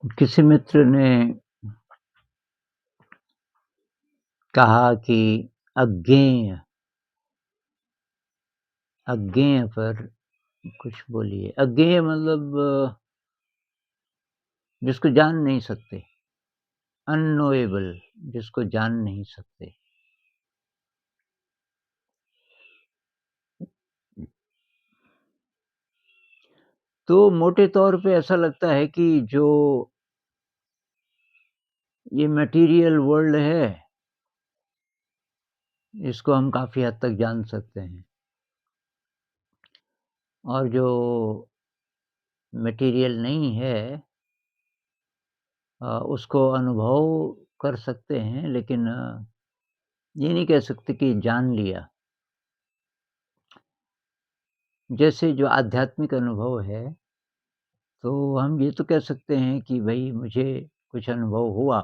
किसी मित्र ने कहा कि अज्ञेय अज्ञेय पर कुछ बोलिए। अज्ञेय मतलब जिसको जान नहीं सकते, अननोएबल, जिसको जान नहीं सकते। तो मोटे तौर पे ऐसा लगता है कि जो ये मटेरियल वर्ल्ड है, इसको हम काफ़ी हद तक जान सकते हैं। और जो मटेरियल नहीं है उसको अनुभव कर सकते हैं, लेकिन ये नहीं कह सकते कि जान लिया। जैसे जो आध्यात्मिक अनुभव है, तो हम ये तो कह सकते हैं कि भई मुझे कुछ अनुभव हुआ,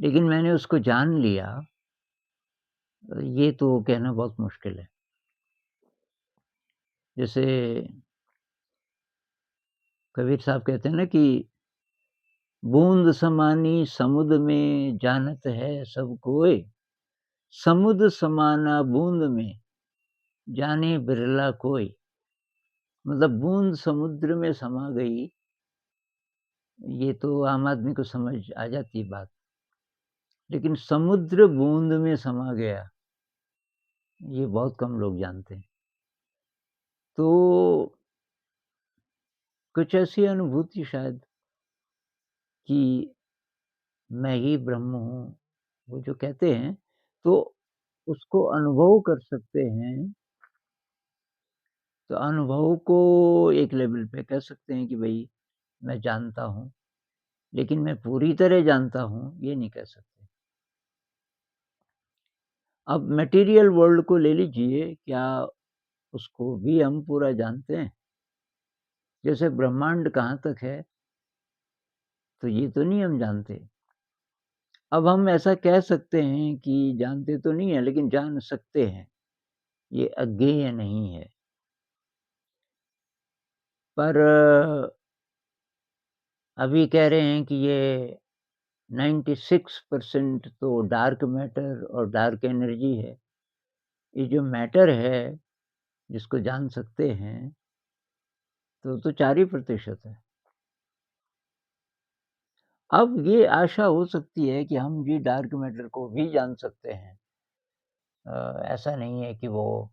लेकिन मैंने उसको जान लिया, ये तो कहना बहुत मुश्किल है। जैसे कबीर साहब कहते हैं ना कि बूँद समानी समुद में जानत है सब कोय, समुद समाना बूँद में जाने बिरला कोय। मतलब बूँद समुद्र में समा गई, ये तो आम आदमी को समझ आ जाती है बात। लेकिन समुद्र बूँद में समा गया, ये बहुत कम लोग जानते हैं। तो कुछ ऐसी अनुभूति शायद कि मैं ही ब्रह्म हूँ, वो जो कहते हैं, तो उसको अनुभव कर सकते हैं। तो अनुभव को एक लेवल पे कह सकते हैं कि भई मैं जानता हूँ, लेकिन मैं पूरी तरह जानता हूँ, ये नहीं कह सकते। अब मटेरियल वर्ल्ड को ले लीजिए, क्या उसको भी हम पूरा जानते हैं? जैसे ब्रह्मांड कहाँ तक है, तो ये तो नहीं हम जानते। अब हम ऐसा कह सकते हैं कि जानते तो नहीं है, लेकिन जान सकते हैं, ये अज्ञेय नहीं है। पर अभी कह रहे हैं कि ये 96% तो डार्क मैटर और डार्क एनर्जी है। ये जो मैटर है, जिसको जान सकते हैं, तो 4 ही प्रतिशत है। अब ये आशा हो सकती है कि हम भी डार्क मैटर को भी जान सकते हैं। ऐसा नहीं है कि वो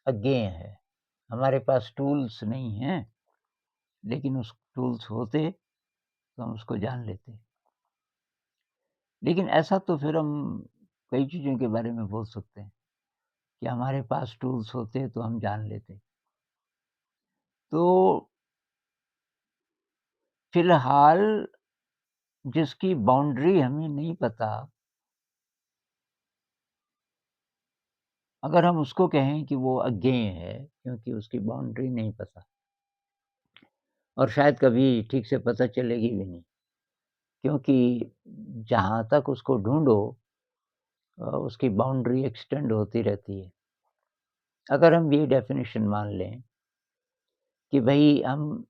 अज्ञेय है। हमारे पास टूल्स नहीं हैं, लेकिन उस टूल्स होते तो हम उसको जान लेते। लेकिन ऐसा तो फिर हम कई चीज़ों के बारे में बोल सकते हैं कि हमारे पास टूल्स होते तो हम जान लेते। तो फिलहाल जिसकी बाउंड्री हमें नहीं पता, अगर हम उसको कहें कि वो अज्ञेय है, क्योंकि उसकी बाउंड्री नहीं पता और शायद कभी ठीक से पता चलेगी भी नहीं, क्योंकि जहाँ तक उसको ढूँढो उसकी बाउंड्री एक्सटेंड होती रहती है। अगर हम ये डेफ़िनिशन मान लें कि भई हम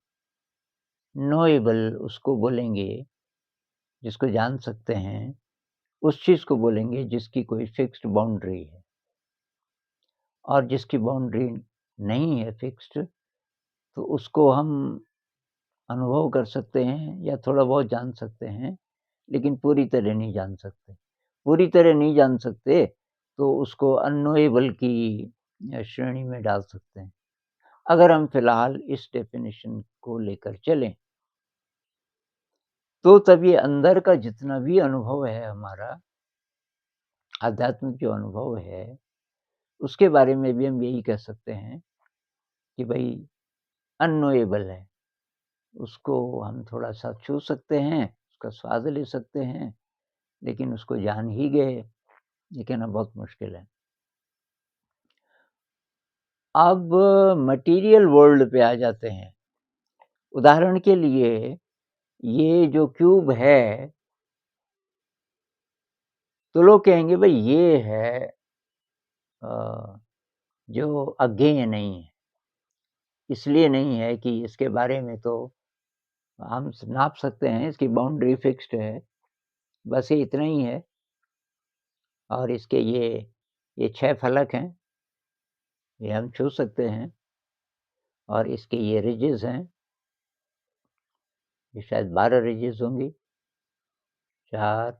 नोएबल उसको बोलेंगे, जिसको जान सकते हैं, उस चीज़ को बोलेंगे जिसकी कोई फ़िक्स्ड बाउंड्री है और जिसकी बाउंड्री नहीं है फ़िक्स्ड, तो उसको हम अनुभव कर सकते हैं या थोड़ा बहुत जान सकते हैं, लेकिन पूरी तरह नहीं जान सकते। पूरी तरह नहीं जान सकते, तो उसको अननोएबल की श्रेणी में डाल सकते हैं। अगर हम फ़िलहाल इस डेफ़िनिशन को लेकर चलें, तो तब ये अंदर का जितना भी अनुभव है हमारा, आध्यात्मिक जो अनुभव है, उसके बारे में भी हम यही कह सकते हैं कि भई अननोएबल है। उसको हम थोड़ा-सा छू सकते हैं, उसका स्वाद ले सकते हैं, लेकिन उसको जान ही गए, ये कहना बहुत मुश्किल है। अब मटीरियल वर्ल्ड पे आ जाते हैं। उदाहरण के लिए ये जो क्यूब है, तो लोग कहेंगे भई ये है अ, जो अज्ञेय नहीं है। इसलिए नहीं है कि इसके बारे में तो हम नाप सकते हैं, इसकी बाउंड्री फिक्स्ड है, बस ये इतना ही है। और इसके ये 6 फलक हैं, ये हम छू सकते हैं और इसके ये रिजेस हैं, ये शायद 12 रिजेस होंगी, 4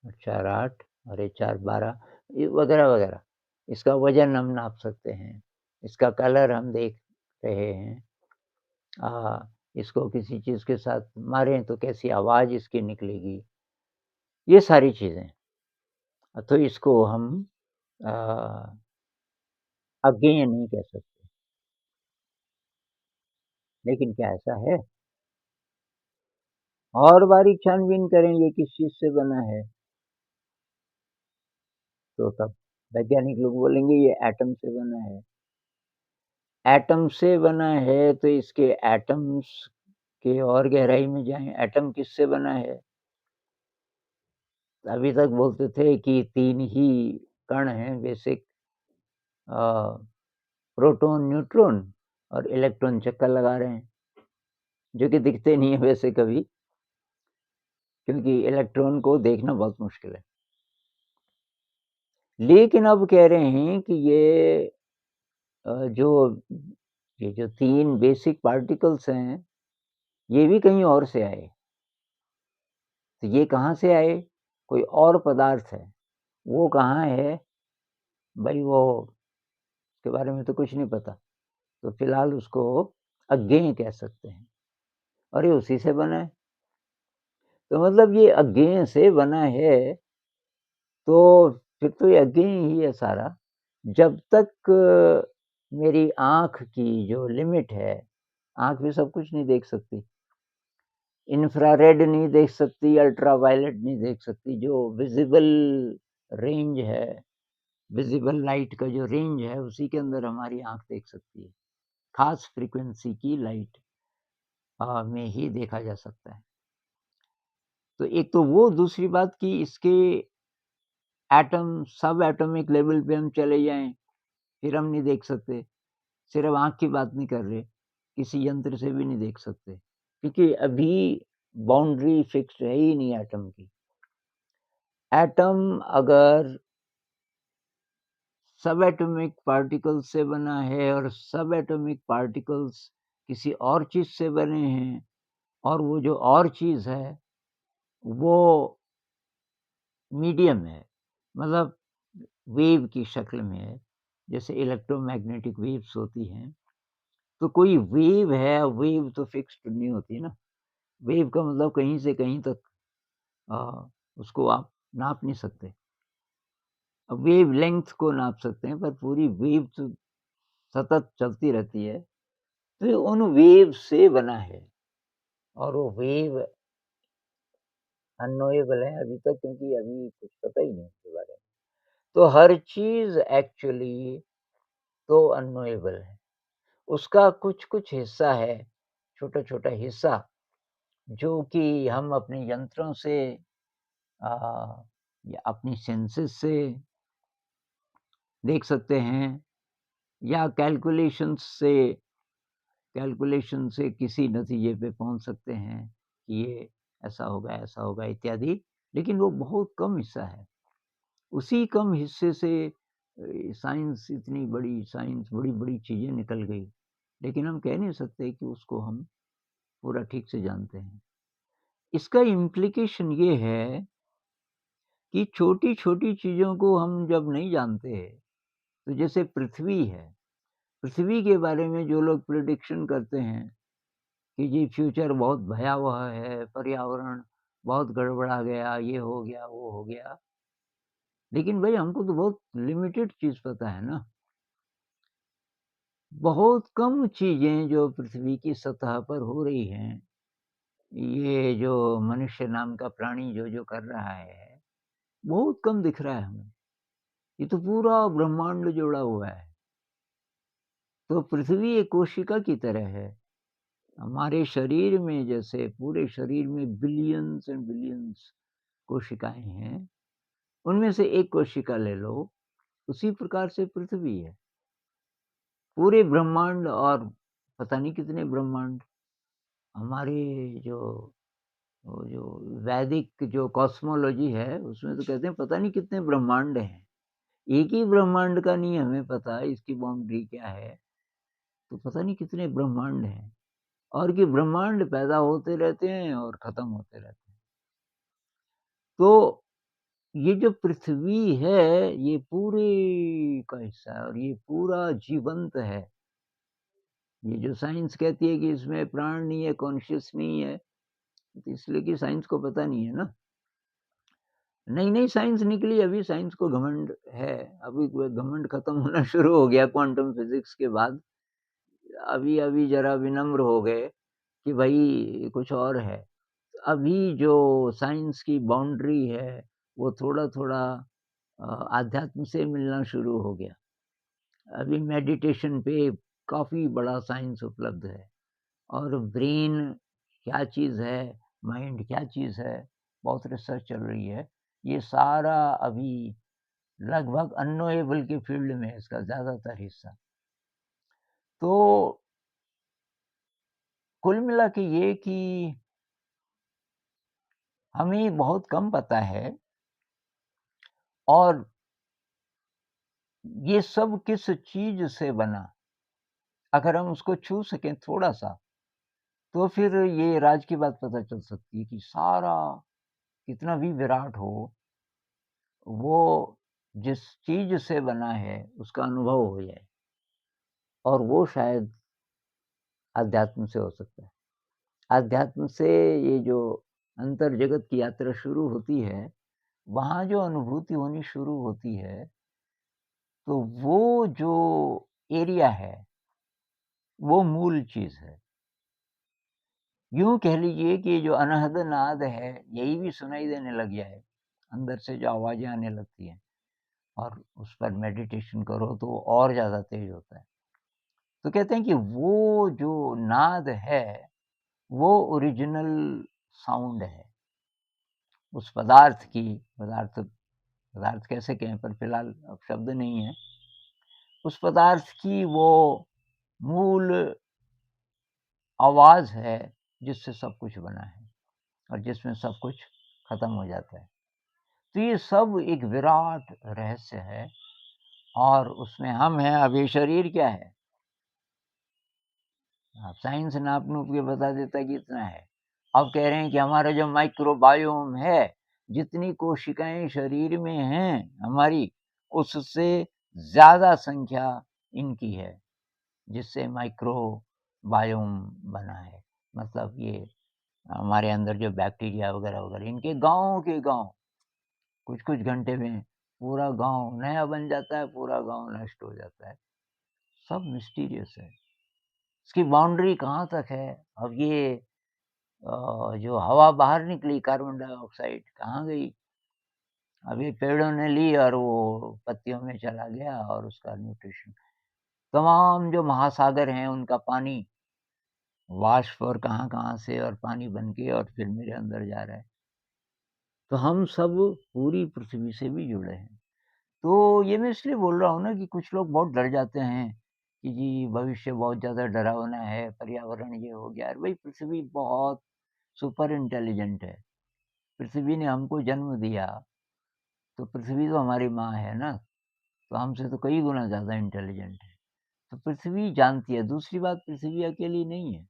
और 4 8 और ये 4 12 ये वगैरह-वगैरह। इसका वज़न हम नाप सकते हैं, इसका कलर हम देख रहे हैं। इसको किसी चीज़ के साथ मारें तो कैसी आवाज़ इसकी निकलेगी, ये सारी चीज़ें। तो इसको हम अ, अज्ञेय नहीं कह सकते, लेकिन क्या ऐसा है? और बारीक छानबीन करें ये किस चीज़ से बना है, तो तब वैज्ञानिक लोग बोलेंगे ये एटम से बना है। एटम से बना है तो इसके एटम्स के और गहराई में जाएँ, एटम किससे बना है? अभी तक बोलते थे कि 3 ही कण हैं बेसिक, अ, प्रोटॉन, न्यूट्रॉन और इलेक्ट्रॉन चक्कर लगा रहे हैं, जो कि दिखते नहीं है वैसे कभी, क्योंकि इलेक्ट्रॉन को देखना बहुत मुश्किल है। लेकिन अब कह रहे हैं कि जो ये जो 3 बेसिक पार्टिकल्स हैं, ये भी कहीं और से आए। तो ये कहाँ से आए? कोई और पदार्थ है, वो कहाँ है? भई वो उसके बारे में तो कुछ नहीं पता। तो फिलहाल उसको अज्ञेय कह सकते हैं और ये उसी से बना है। तो मतलब ये अज्ञेय से बना है, तो फिर तो ये अज्ञेय ही है सारा। जब तक मेरी आँख की जो लिमिट है, आँख भी सब कुछ नहीं देख सकती। इंफ्रारेड नहीं देख सकती, अल्ट्रावायलेट नहीं देख सकती, जो विज़िबल रेंज है, विज़िबल लाइट का जो रेंज है, उसी के अंदर हमारी आँख देख सकती है। ख़ास फ्रीक्वेंसी की लाइट में ही देखा जा सकता है। तो एक तो वो, दूसरी बात कि इसके एटम सब एटॉमिक लेवल पे हम चले जाएँ, फिर हम नहीं देख सकते। सिर्फ़ आँख की बात नहीं कर रहे, किसी यंत्र से भी नहीं देख सकते, क्योंकि अभी बाउंड्री फिक्स्ड है ही नहीं एटम की। एटम अगर सब एटॉमिक पार्टिकल्स से बना है और सब एटॉमिक पार्टिकल्स किसी और चीज़ से बने हैं, और वो जो और चीज़ है, वो मीडियम है, मतलब वेव की शक्ल में है, जैसे इलेक्ट्रोमैग्नेटिक वेव्स होती हैं। तो कोई वेव है, वेव तो फिक्स्ड नहीं होती ना। वेव का मतलब कहीं से कहीं तक अ, उसको आप नाप नहीं सकते। अब वेव लेंथ को नाप सकते हैं, पर पूरी वेव तो सतत चलती रहती है। तो ये उन वेव से बना है और वो वेव अननोएबल है अभी तक, क्योंकि अभी कुछ पता ही नहीं उसके बारे में। तो हर चीज़ एक्चुअली तो अननोएबल है। उसका कुछ-कुछ हिस्सा है, छोटा-छोटा हिस्सा, जो कि हम अपने यंत्रों से अ, या अपनी सेंसेस से देख सकते हैं, या कैलकुलेशन से किसी नतीजे पे पहुँच सकते हैं कि ये ऐसा होगा इत्यादि, लेकिन वो बहुत कम हिस्सा है। उसी कम हिस्से से साइंस बड़ी-बड़ी चीज़ें निकल गई, लेकिन हम कह नहीं सकते कि उसको हम पूरा ठीक से जानते हैं। इसका इम्प्लीकेशन ये है कि छोटी-छोटी चीज़ों को हम जब नहीं जानते, तो जैसे पृथ्वी है, पृथ्वी के बारे में जो लोग प्रिडिक्शन करते हैं कि जी फ्यूचर बहुत भयावह है, पर्यावरण बहुत गड़बड़ा गया, ये हो गया, वो हो गया। लेकिन भई हमको तो बहुत लिमिटेड चीज़ पता है ना। बहुत कम चीज़ें जो पृथ्वी की सतह पर हो रही हैं, ये जो मनुष्य नाम का प्राणी जो-जो कर रहा है, बहुत कम दिख रहा है हमें। ये तो पूरा ब्रह्मांड जुड़ा हुआ है। तो पृथ्वी एक कोशिका की तरह है। हमारे शरीर में जैसे पूरे शरीर में बिलियंस एंड बिलियंस कोशिकाएँ हैं, उनमें से एक कोशिका ले लो, उसी प्रकार से पृथ्वी है। पूरे ब्रह्मांड और पता नहीं कितने ब्रह्मांड, हमारी जो वो जो वैदिक जो कॉस्मोलॉजी है, उसमें तो कहते हैं पता नहीं कितने ब्रह्मांड हैं। एक ही ब्रह्मांड का नहीं हमें पता इसकी बाउंड्री क्या है, तो पता नहीं कितने ब्रह्मांड हैं और कि ब्रह्मांड पैदा होते रहते हैं और खत्म होते रहते हैं। तो ये जो पृथ्वी है, ये पूरे का हिस्सा है और ये पूरा जीवंत है। ये जो साइंस कहती है कि इसमें प्राण नहीं है, कॉन्शियस नहीं है, तो इसलिए कि साइंस को पता नहीं है ना। नई-नई साइंस निकली, अभी साइंस को घमंड है, अभी वो घमंड खत्म होना शुरू हो गया क्वांटम फिज़िक्स के बाद। अभी-अभी ज़रा विनम्र हो गए कि भई कुछ और है। अभी जो साइंस की बाउंड्री है, वो थोड़ा-थोड़ा आध्यात्म से मिलना शुरू हो गया। अभी मेडिटेशन पे काफ़ी बड़ा साइंस उपलब्ध है और ब्रेन क्या चीज़ है, माइंड क्या चीज़ है, बहुत रिसर्च चल रही है। ये सारा अभी लगभग अननोएबल के फ़ील्ड में है इसका ज़्यादातर हिस्सा। तो कुल मिला के ये कि हमें बहुत कम पता है और ये सब किस चीज़ से बना, अगर हम उसको छू सकें थोड़ा-सा, तो फिर ये राज की बात पता चल सकती है कि सारा कितना भी विराट हो, वो जिस चीज़ से बना है, उसका अनुभव हो जाए और वो शायद अध्यात्म से हो सकता है। अध्यात्म से ये जो अंतर जगत की यात्रा शुरू होती है, वहाँ जो अनुभूति होनी शुरू होती है, तो वो जो एरिया है, वो मूल चीज़ है। यूँ कह लीजिए कि जो अनहद नाद है, यही भी सुनाई देने लग जाए, अंदर से जो आवाज़ें आने लगती हैं और उस पर मेडिटेशन करो तो और ज़्यादा तेज़ होता है। तो कहते हैं कि वो जो नाद है, वो ओरिजिनल साउंड है। उस पदार्थ की पदार्थ पदार्थ कैसे कहें पर फ़िलहाल अब शब्द नहीं है। उस पदार्थ की वो मूल आवाज़ है जिससे सब कुछ बना है और जिसमें सब कुछ ख़त्म हो जाता है। तो ये सब एक विराट रहस्य है और उसमें हम हैं, अब ये शरीर क्या है? अब साइंस नाप-नूप के बता देता है कि इतना है। अब कह रहे हैं कि हमारा जो माइक्रोबायोम है, जितनी कोशिकाएँ शरीर में हैं हमारी, उससे ज़्यादा संख्या इनकी है, जिससे माइक्रोबायोम बना है। मतलब ये हमारे अंदर जो बैक्टीरिया वगैरह-वगैरह, इनके गाँव के गाँव, कुछ-कुछ घंटे में पूरा गाँव नया बन जाता है, पूरा गाँव नष्ट हो जाता है। सब मिस्टीरियस है। इसकी बाउंड्री कहाँ तक है? अब ये जो हवा बाहर निकली कार्बन डाइऑक्साइड कहाँ गई? अभी पेड़ों ने ली और वो पत्तियों में चला गया और उसका न्यूट्रिशन तमाम जो महासागर हैं उनका पानी वाष्प और कहाँ-कहाँ से और पानी बन के और फिर मेरे अंदर जा रहा है। तो हम सब पूरी पृथ्वी से भी जुड़े हैं। तो ये मैं इसलिए बोल रहा हूँ ना कि कुछ लोग बहुत डर जाते हैं कि जी भविष्य बहुत ज़्यादा डरावना है, पर्यावरण ये हो गया। अरे भई पृथ्वी बहुत सुपर इंटेलिजेंट है। पृथ्वी ने हमको जन्म दिया, तो पृथ्वी तो हमारी माँ है ना, तो हमसे तो कई गुना ज़्यादा इंटेलिजेंट है। तो पृथ्वी जानती है, दूसरी बात पृथ्वी अकेली नहीं है,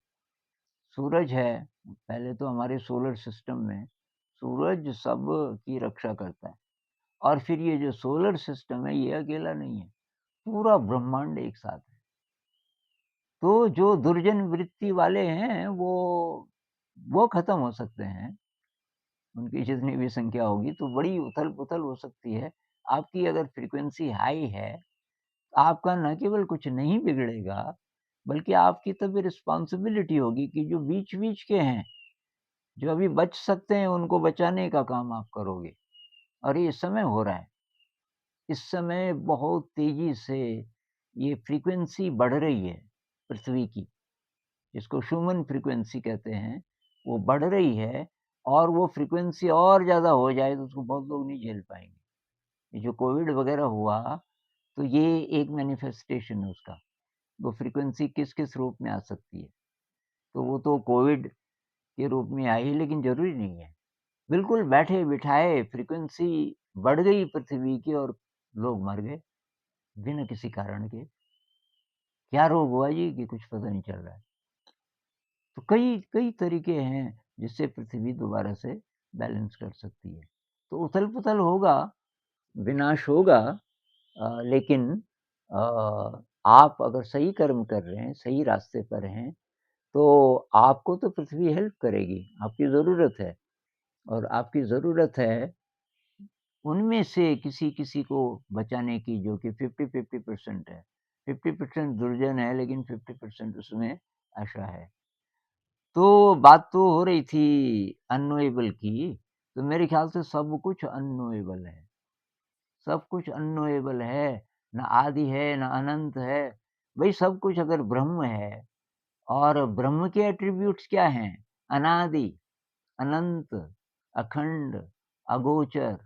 सूरज है, पहले तो हमारे सोलर सिस्टम में सूरज सब की रक्षा करता है और फिर ये जो सोलर सिस्टम है, ये अकेला नहीं है, पूरा ब्रह्मांड एक साथ है। तो जो दुर्जन वृत्ति वाले हैं, वो खत्म हो सकते हैं। उनकी जितनी भी संख्या होगी तो बड़ी उथल-पुथल हो सकती है। आपकी अगर फ्रीक्वेंसी हाई है, आपका न केवल कुछ नहीं बिगड़ेगा, बल्कि आपकी तो फिर रिस्पॉन्सिबिलिटी होगी कि जो बीच-बीच के हैं, जो अभी बच सकते हैं, उनको बचाने का काम आप करोगे और ये इस समय हो रहा है। इस समय बहुत तेज़ी से ये फ्रीक्वेंसी बढ़ रही है पृथ्वी की, जिसको शूमन फ्रीक्वेंसी कहते हैं, वो बढ़ रही है और वो फ्रीक्वेंसी और ज़्यादा हो जाए तो उसको बहुत लोग नहीं झेल पाएँगे। ये जो कोविड वगैरह हुआ, तो ये एक मैनिफेस्टेशन है उसका। वो फ्रीक्वेंसी किस-किस रूप में आ सकती है। तो वो तो कोविड के रूप में आई, लेकिन ज़रूरी नहीं है। बिल्कुल बैठे-बिठाए फ्रीक्वेंसी बढ़ गई पृथ्वी की और लोग मर गए, बिना किसी कारण के। क्या रोग हुआ जी कि कुछ पता नहीं चल रहा है। तो कई कई तरीके हैं जिससे पृथ्वी दोबारा से बैलेंस कर सकती है। तो उथल-पुथल होगा, विनाश होगा, लेकिन आप अगर सही कर्म कर रहे हैं, सही रास्ते पर हैं, तो आपको तो पृथ्वी हेल्प करेगी, आपकी ज़रूरत है और आपकी ज़रूरत है उनमें से किसी-किसी को बचाने की जो कि 50-50% है। 50% दुर्जन है लेकिन 50% उसमें आशा है। तो बात तो हो रही थी अननोएबल की, तो मेरे ख़्याल से सब कुछ अननोएबल है। सब कुछ अननोएबल है, ना आदि है, ना अनंत है। भई सब कुछ अगर ब्रह्म है और ब्रह्म के एट्रिब्यूट्स क्या हैं? अनादि, अनंत, अखंड, अगोचर,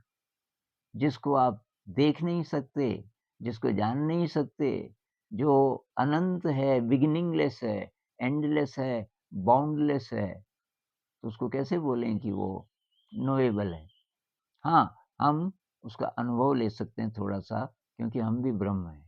जिसको आप देख नहीं सकते, जिसको जान नहीं सकते, जो अनंत है, बिगिनिंगलेस है, एंडलेस है, बाउंडलेस है, तो उसको कैसे बोलें कि वो नोएबल है? हाँ, हम उसका अनुभव ले सकते हैं थोड़ा-सा क्योंकि हम भी ब्रह्म हैं।